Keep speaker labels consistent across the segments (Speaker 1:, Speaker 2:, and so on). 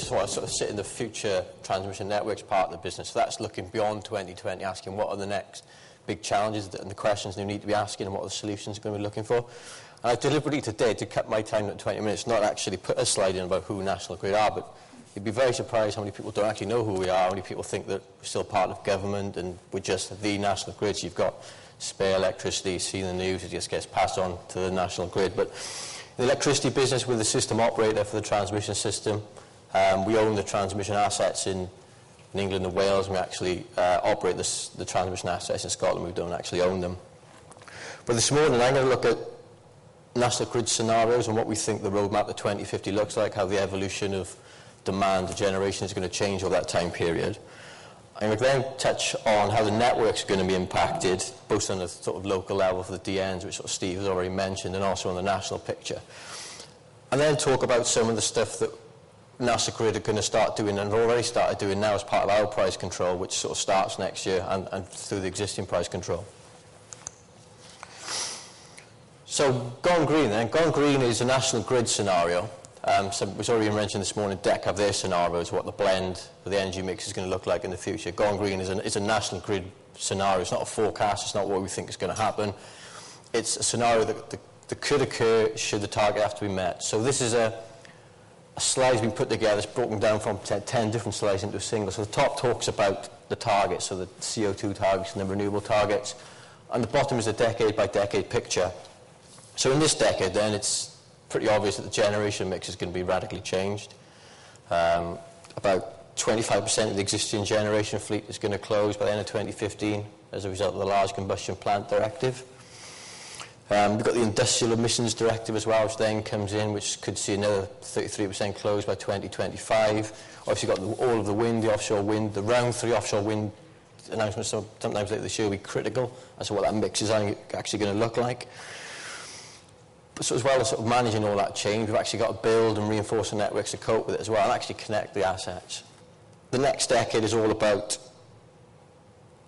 Speaker 1: is what I sort of sit in the future transmission networks part of the business. So that's looking beyond 2020, asking what are the next big challenges and the questions they need to be asking and what are the solutions they're going to be looking for. And I've deliberately today, to cut my time to 20 minutes, not actually put a slide in about who National Grid are, but you'd be very surprised how many people don't actually know who we are, how many people think that we're still part of government and we're just the National Grid. So you've got spare electricity, you see in the news, it just gets passed on to the National Grid. But in the electricity business, we're the system operator for the transmission system. We own the transmission assets in England and Wales, and we actually operate the transmission assets in Scotland. We don't actually own them. But this morning I'm going to look at National Grid scenarios and what we think the roadmap to 2050 looks like, how the evolution of demand, the generation is going to change over that time period. I'm going to then touch on how the networks are going to be impacted, both on a sort of local level for the DNs, which sort of Steve has already mentioned, and also on the national picture. And then talk about some of the stuff that National Grid are going to start doing and have already started doing now as part of our price control, which sort of starts next year and through the existing price control. So Gone Green then. Gone Green is a National Grid scenario. So it was already mentioned this morning, Dyke have their scenarios, what the blend of the energy mix is going to look like in the future. Gone Green is a National Grid scenario. It's not a forecast, it's not what we think is going to happen. It's a scenario that could occur should the target have to be met. So this is a slide has been put together. It's broken down from 10 different slides into a single. So the top talks about the targets, so the CO2 targets and the renewable targets. And the bottom is a decade-by-decade picture. So in this decade, then, it's pretty obvious that the generation mix is going to be radically changed. About 25% of the existing generation fleet is going to close by the end of 2015 as a result of the Large Combustion Plant Directive. We've got the Industrial Emissions Directive as well, which then comes in, which could see another 33% close by 2025. Obviously, got all of the wind, the offshore wind, the round 3 offshore wind announcements sometimes later this year will be critical as to what that mix is actually going to look like. So as well as sort of managing all that change, we've actually got to build and reinforce the networks to cope with it as well and actually connect the assets. The next decade is all about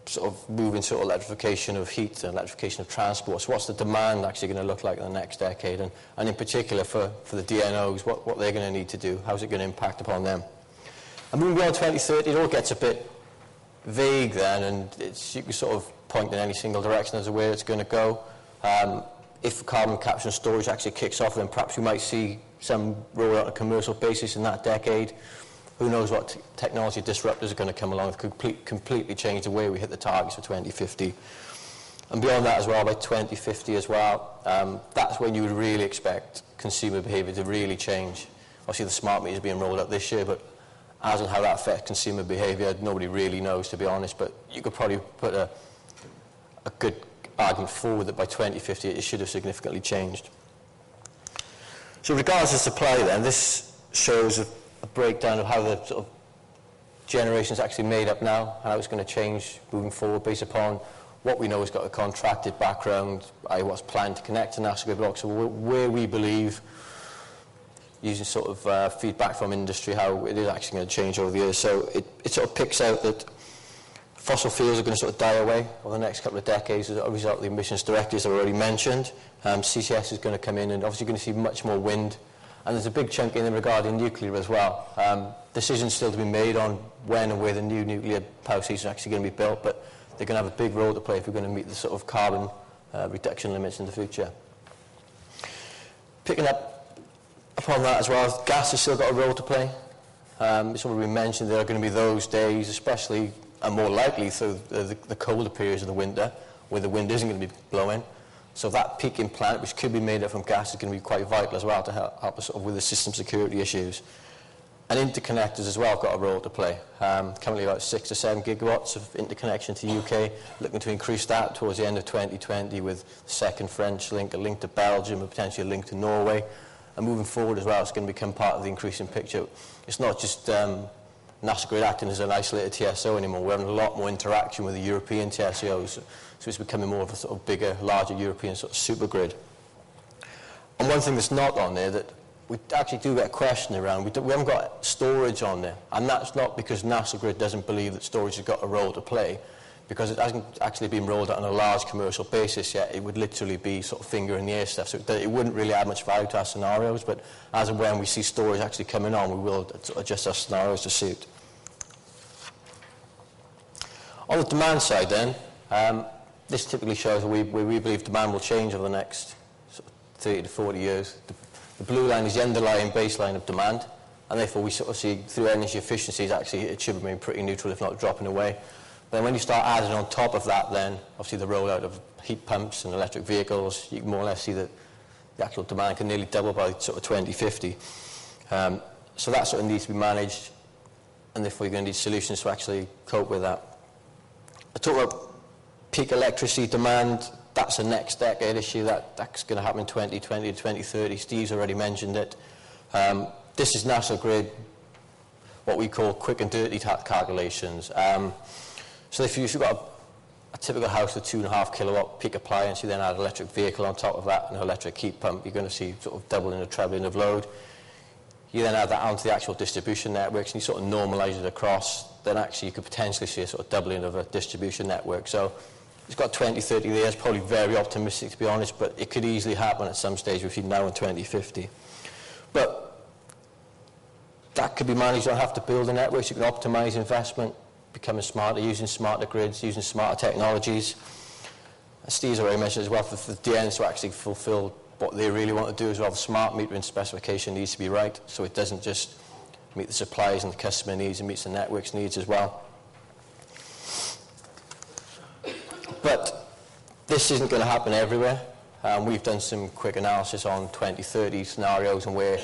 Speaker 1: sort of moving sort of electrification of heat and electrification of transport. So what's the demand actually going to look like in the next decade? And in particular for the DNOs, what they're going to need to do, how's it going to impact upon them? And moving beyond 2030, it all gets a bit vague then, and you can sort of point in any single direction as to where it's going to go. If carbon capture and storage actually kicks off, then perhaps we might see some roll out on a commercial basis in that decade. Who knows what technology disruptors are going to come along that completely change the way we hit the targets for 2050. And beyond that as well, by 2050 as well, that's when you would really expect consumer behaviour to really change. Obviously the smart meters being rolled out this year, but as and how that affects consumer behaviour, nobody really knows, to be honest. But you could probably put a good argument forward that by 2050 it should have significantly changed. So regardless of supply then, this shows a breakdown of how the sort of generation is actually made up now, how it's going to change moving forward based upon what we know has got a contracted background, what's planned to connect to National Grid blocks, so where we believe, using sort of feedback from industry, how it is actually going to change over the years. So it sort of picks out that fossil fuels are going to sort of die away over the next couple of decades as a result of the emissions directives I've already mentioned. CCS is going to come in, and obviously you're going to see much more wind. And there's a big chunk in there regarding nuclear as well. Decisions still to be made on when and where the new nuclear power stations are actually going to be built, but they're going to have a big role to play if we're going to meet the sort of carbon reduction limits in the future. Picking up upon that as well, gas has still got a role to play. It's already been mentioned there are going to be those days, especially and more likely through the colder periods of the winter, where the wind isn't going to be blowing. So that peaking plant, which could be made up from gas, is going to be quite vital as well to help us sort of with the system security issues. And interconnectors as well have got a role to play. Currently about 6 to 7 gigawatts of interconnection to the UK, looking to increase that towards the end of 2020 with the second French link, a link to Belgium, and potentially a link to Norway. And moving forward as well, it's going to become part of the increasing picture. It's not just National Grid acting as an isolated TSO anymore. We're having a lot more interaction with the European TSOs, so it's becoming more of a sort of bigger, larger European sort of super grid. And one thing that's not on there that we actually do get a question around, we haven't got storage on there, and that's not because National Grid doesn't believe that storage has got a role to play, because it hasn't actually been rolled out on a large commercial basis yet, it would literally be sort of finger in the air stuff. So it wouldn't really add much value to our scenarios, but as and when we see storage actually coming on, we will adjust our scenarios to suit. On the demand side then, this typically shows where we believe demand will change over the next sort of 30 to 40 years. The blue line is the underlying baseline of demand, and therefore we sort of see through energy efficiencies actually it should remain pretty neutral, if not dropping away. But then when you start adding on top of that, then obviously the rollout of heat pumps and electric vehicles, you can more or less see that the actual demand can nearly double by sort of 2050. So that sort of needs to be managed, and therefore you're going to need solutions to actually cope with that. I talk about peak electricity demand. That's a next decade issue. That's going to happen in 2020 to 2030. Steve's already mentioned it. This is National Grid, what we call quick and dirty calculations. So if you've got a typical house with 2.5 kilowatt peak appliance, you then add an electric vehicle on top of that and an electric heat pump, you're going to see sort of doubling or trebling of load. You then add that onto the actual distribution networks and you sort of normalise it across, then actually you could potentially see a sort of doubling of a distribution network. So it's got 20, 30 years, probably very optimistic to be honest, but it could easily happen at some stage between now and 2050. But that could be managed. You don't have to build the networks. You can optimise investment, becoming smarter, using smarter grids, using smarter technologies. As Steve's already mentioned as well, for the DNs to actually fulfil what they really want to do as well, the smart metering specification needs to be right, so it doesn't just meet the suppliers and the customer needs, it meets the network's needs as well. But this isn't going to happen everywhere. We've done some quick analysis on 2030 scenarios and where,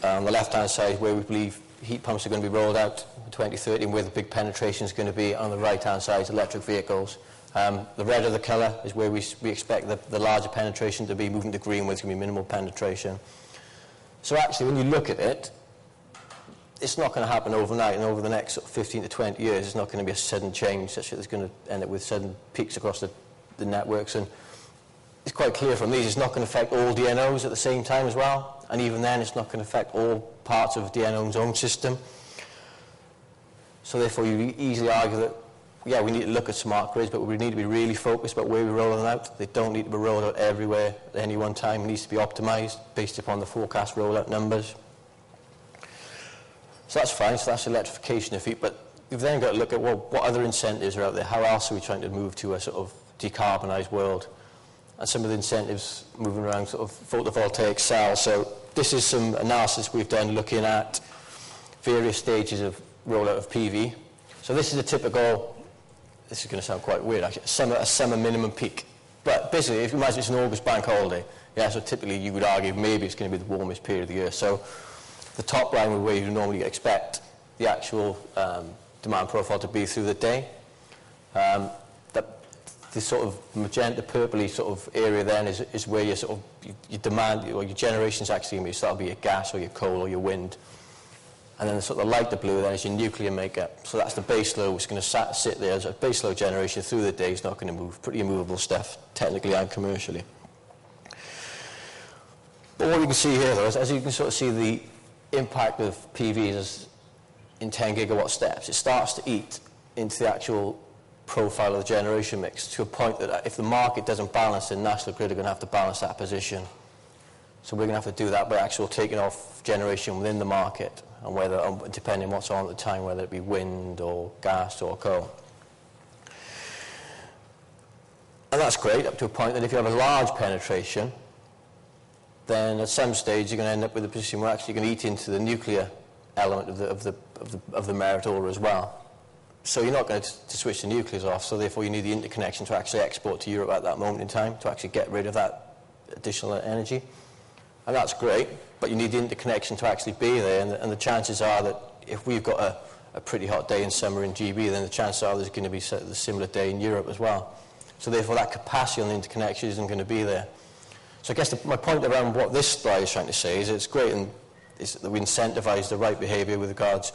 Speaker 1: on the left-hand side, where we believe heat pumps are going to be rolled out in 2030 and where the big penetration is going to be. On the right-hand side, electric vehicles. The red of the colour is where we expect the larger penetration to be. Moving to green, where it's going to be minimal penetration. So actually, when you look at it, it's not going to happen overnight, and over the next sort of 15 to 20 years, it's not going to be a sudden change such that it's going to end up with sudden peaks across the networks. And it's quite clear from these, it's not going to affect all DNOs at the same time as well, and even then, it's not going to affect all parts of DNO's own system. So therefore, you easily argue that, yeah, we need to look at smart grids, but we need to be really focused about where we roll them out. They don't need to be rolled out everywhere at any one time. It needs to be optimised based upon the forecast rollout numbers. So that's fine, so that's electrification of heat, but we've then got to look at, well, what other incentives are out there? How else are we trying to move to a sort of decarbonised world? And some of the incentives moving around sort of photovoltaic cells. So this is some analysis we've done looking at various stages of rollout of PV. So this is a typical, this is going to sound quite weird actually, a summer minimum peak. But basically, if you imagine it's an August bank holiday, yeah, so typically you would argue maybe it's going to be the warmest period of the year. So the top line would where you normally expect the actual demand profile to be through the day. The sort of magenta, purpley sort of area then is where your sort of your demand or your generation is actually going to be. So that'll be your gas or your coal or your wind. And then the sort of lighter blue then is your nuclear makeup. So that's the base load, which is going to sit there as a base load generation through the day. It's not going to move, pretty immovable stuff, technically and commercially. But what you can see here, though, is as you can sort of see the impact of PVs in 10 gigawatt steps, it starts to eat into the actual profile of the generation mix to a point that if the market doesn't balance, then National Grid are going to have to balance that position. So we're going to have to do that by actually taking off generation within the market, and whether, depending on what's on at the time, whether it be wind or gas or coal. And that's great up to a point that if you have a large penetration, then at some stage you're going to end up with a position where actually you're going to eat into the nuclear element of the merit order as well. So you're not going to switch the nuclears off, so therefore you need the interconnection to actually export to Europe at that moment in time to actually get rid of that additional energy. And that's great, but you need the interconnection to actually be there, and the chances are that if we've got a pretty hot day in summer in GB, then the chances are there's going to be a similar day in Europe as well. So therefore that capacity on the interconnection isn't going to be there. So I guess my point around what this slide is trying to say is it's great and is that we incentivise the right behaviour with regards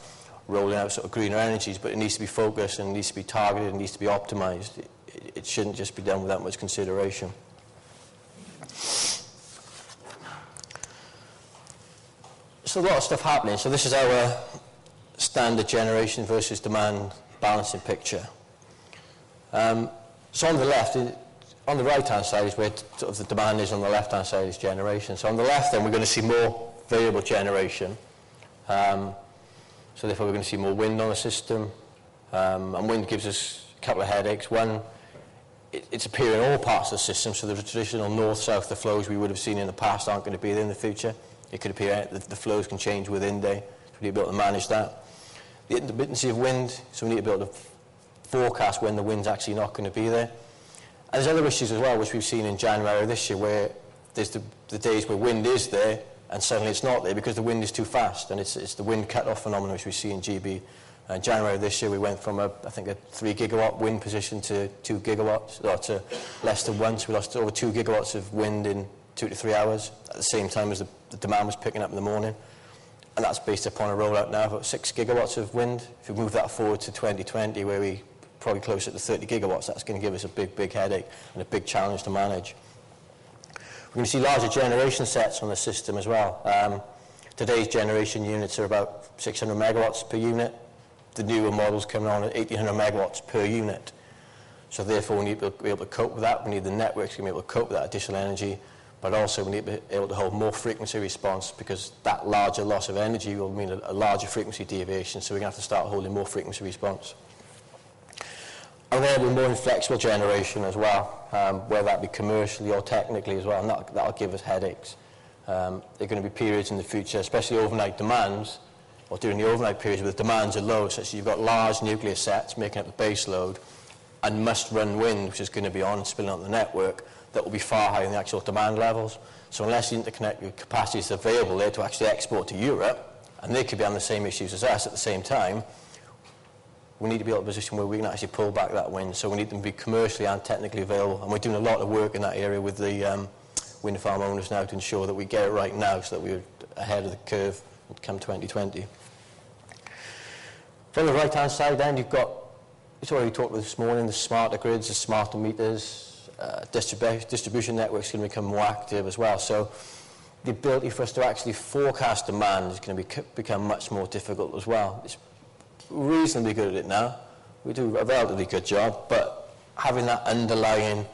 Speaker 1: rolling out sort of greener energies, but it needs to be focused and it needs to be targeted and needs to be optimised. It shouldn't just be done without much consideration. So a lot of stuff happening. So this is our standard generation versus demand balancing picture. So on the left, on the right-hand side is where sort of the demand is, on the left-hand side is generation. So on the left then we're going to see more variable generation. So therefore we're going to see more wind on the system. And wind gives us a couple of headaches. One, it's appearing in all parts of the system, so the traditional north-south, the flows we would have seen in the past aren't going to be there in the future. It could appear the flows can change within day, so we need to be able to manage that. The intermittency of wind, so we need to be able to forecast when the wind's actually not going to be there. And there's other issues as well, which we've seen in January this year, where there's the days where wind is there and suddenly it's not there because the wind is too fast, and it's the wind cut-off phenomenon which we see in GB. January this year we went from I think a 3 gigawatt wind position to 2 gigawatts, or to less than 1, so we lost over 2 gigawatts of wind in 2 to 3 hours at the same time as the demand was picking up in the morning. And that's based upon a rollout now of about 6 gigawatts of wind. If we move that forward to 2020, where we probably closer to 30 gigawatts, that's going to give us a big headache and a big challenge to manage. We're going to see larger generation sets on the system as well. Today's generation units are about 600 megawatts per unit. The newer models coming on at 1800 megawatts per unit. So therefore we need to be able to cope with that. We need the networks to be able to cope with that additional energy, but also we need to be able to hold more frequency response, because that larger loss of energy will mean a larger frequency deviation, so we're going to have to start holding more frequency response. And then with more inflexible generation as well, whether that be commercially or technically as well, and that'll give us headaches. There are going to be periods in the future, especially overnight demands, or during the overnight periods where the demands are low, such as you've got large nuclear sets making up the base load, and must-run wind, which is going to be on and spilling on the network, that will be far higher than the actual demand levels. So unless the interconnect capacity is available there to actually export to Europe, and they could be on the same issues as us at the same time, we need to be in a position where we can actually pull back that wind. So we need them to be commercially and technically available, and we're doing a lot of work in that area with the wind farm owners now to ensure that we get it right now, so that we're ahead of the curve come 2020. From the right-hand side then, you've got, it's already talked about this morning, the smarter grids, the smarter meters, distribution networks are going to become more active as well. So the ability for us to actually forecast demand is going to become much more difficult as well. It's reasonably good at it now. We do a relatively good job, but having that underlying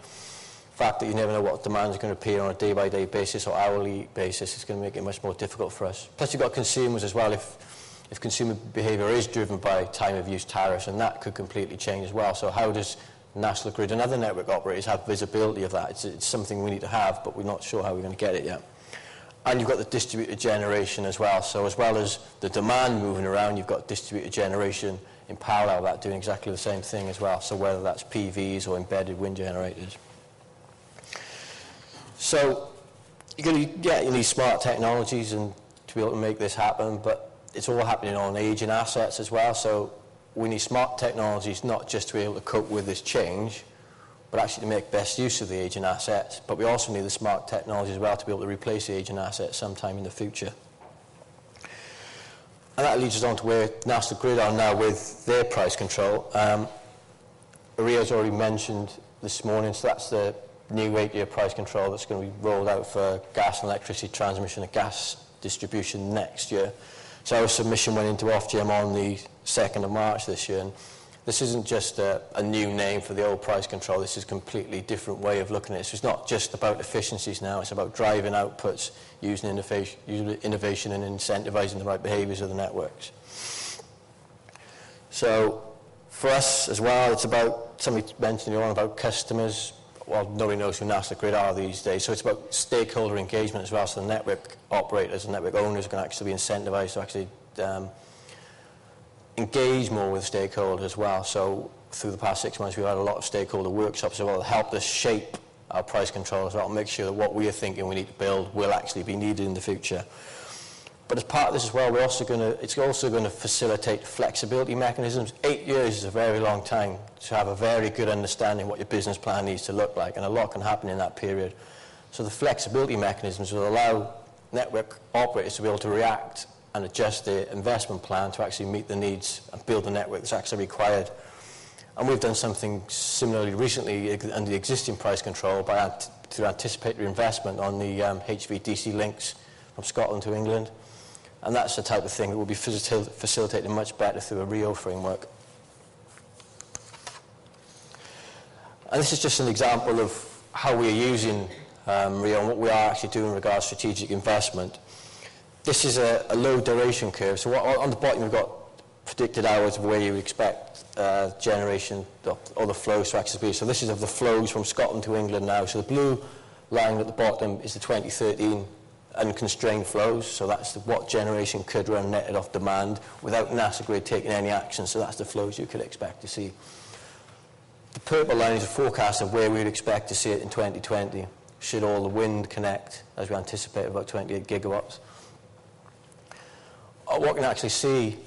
Speaker 1: fact that you never know what demand is going to appear on a day-by-day basis or hourly basis is going to make it much more difficult for us. Plus you've got consumers as well. If consumer behaviour is driven by time-of-use tariffs, and that could completely change as well. So how does National Grid and other network operators have visibility of that? It's something we need to have, but we're not sure how we're going to get it yet. And you've got the distributed generation as well. So as well as the demand moving around, you've got distributed generation in parallel with that doing exactly the same thing as well. So whether that's PVs or embedded wind generators. So you need smart technologies and to be able to make this happen, but it's all happening on aging assets as well. So we need smart technologies not just to be able to cope with this change, but actually to make best use of the aging assets. But we also need the smart technology as well to be able to replace the aging assets sometime in the future. And that leads us on to where National Grid are now with their price control. Aria's already mentioned this morning, so that's the new 8-year price control that's going to be rolled out for gas and electricity transmission and gas distribution next year. So our submission went into Ofgem on the 2nd of March this year, and this isn't just a new name for the old price control. This is a completely different way of looking at it. So it's not just about efficiencies now, it's about driving outputs, using innovation and incentivising the right behaviours of the networks. So for us as well, it's about, somebody mentioned earlier on about customers. Well, nobody knows who National Grid are these days, so it's about stakeholder engagement as well. So the network operators and network owners can actually be incentivised to actually engage more with stakeholders as well. So through the past 6 months, we've had a lot of stakeholder workshops as well that help us shape our price control as well, make sure that what we are thinking we need to build will actually be needed in the future. But as part of this as well, it's also going to facilitate flexibility mechanisms. 8 years is a very long time to have a very good understanding what your business plan needs to look like, and a lot can happen in that period. So the flexibility mechanisms will allow network operators to be able to react and adjust their investment plan to actually meet the needs and build the network that's actually required. And we've done something similarly recently under the existing price control through anticipatory investment on the HVDC links from Scotland to England. And that's the type of thing that will be facilitated much better through a Rio framework. And this is just an example of how we are using RIO and what we are actually doing in regards to strategic investment. This is a low duration curve. So on the bottom we've got predicted hours of where you would expect generation or the flows to actually be. So this is of the flows from Scotland to England now. So the blue line at the bottom is the 2013 unconstrained flows. So that's what generation could run netted off demand without nationalgrid taking any action. So that's the flows you could expect to see. The purple line is a forecast of where we would expect to see it in 2020, should all the wind connect, as we anticipate, about 28 gigawatts. What we can actually see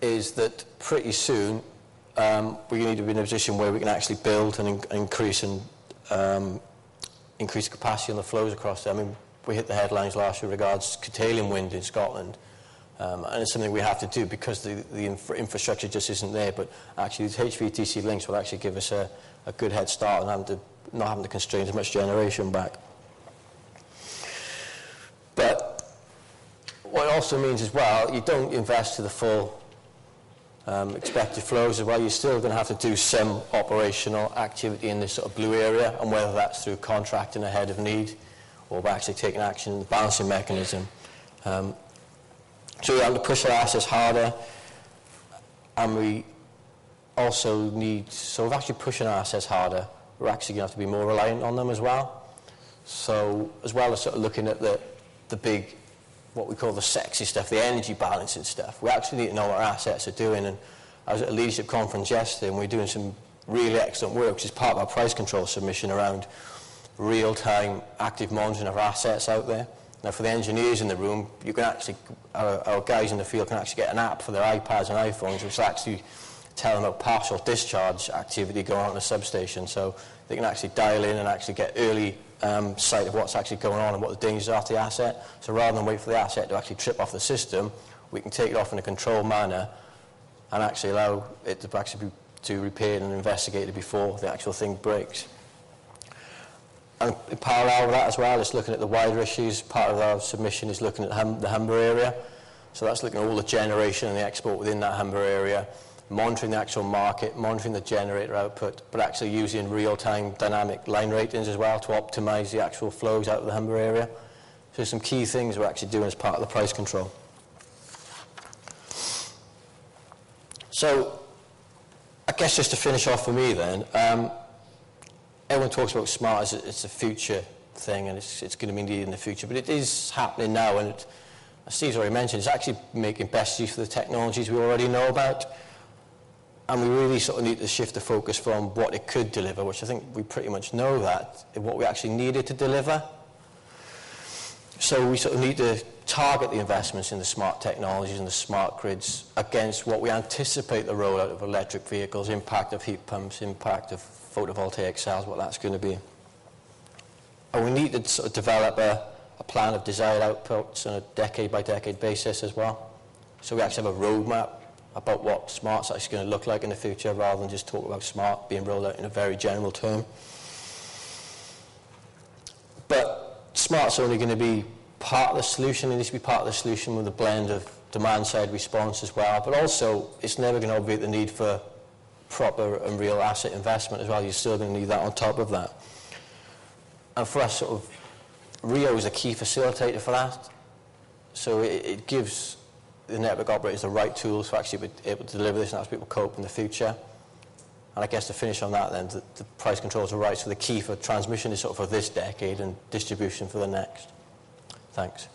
Speaker 1: is that pretty soon we need to be in a position where we can actually build and increase capacity on the flows across there. I mean, we hit the headlines last year regards curtailing wind in Scotland. And it's something we have to do because the infrastructure just isn't there. But actually, these HVDC links will actually give us a good head start on not having to constrain as much generation back. But what it also means as well, you don't invest to the full expected flows as well. You're still going to have to do some operational activity in this sort of blue area, and whether that's through contracting ahead of need or by actually taking action in the balancing mechanism. So we have to push our assets harder, and we also need, so we're actually pushing our assets harder, we're actually going to have to be more reliant on them as well. So as well as sort of looking at the big, what we call the sexy stuff, the energy balancing stuff, we actually need to know what our assets are doing. And I was at a leadership conference yesterday, and we're doing some really excellent work, which is part of our price control submission around real-time active monitoring of our assets out there. Now, for the engineers in the room, you can actually, our guys in the field can actually get an app for their iPads and iPhones, which will actually tell them about partial discharge activity going on in the substation. So they can actually dial in and actually get early sight of what's actually going on and what the dangers are to the asset. So rather than wait for the asset to actually trip off the system, we can take it off in a controlled manner and actually allow it to actually be repaired and investigated before the actual thing breaks. And in parallel with that as well, it's looking at the wider issues. Part of our submission is looking at the Humber area. So that's looking at all the generation and the export within that Humber area, monitoring the actual market, monitoring the generator output, but actually using real-time dynamic line ratings as well to optimize the actual flows out of the Humber area. So some key things we're actually doing as part of the price control. So I guess just to finish off for me then, everyone talks about smart as it's a future thing, and it's going to be needed in the future, but it is happening now, and as Steve's already mentioned, it's actually making best use of the technologies we already know about, and we really sort of need to shift the focus from what it could deliver, which I think we pretty much know that, and what we actually needed to deliver. So we sort of need to target the investments in the smart technologies and the smart grids against what we anticipate the rollout of electric vehicles, impact of heat pumps, impact of photovoltaic cells, what that's going to be. And we need to sort of develop a plan of desired outputs on a decade-by-decade basis as well. So we actually have a roadmap about what smart's actually going to look like in the future, rather than just talk about smart being rolled out in a very general term. But smart's only going to be part of the solution. It needs to be part of the solution with a blend of demand-side response as well. But also, it's never going to obviate the need for proper and real asset investment as well. You're still going to need that on top of that. And for us, sort of, RIO is a key facilitator for that. So it gives the network operators the right tools to actually be able to deliver this and help people cope in the future. And I guess to finish on that then, the price controls are right. So the key for transmission is sort of for this decade and distribution for the next. Thanks.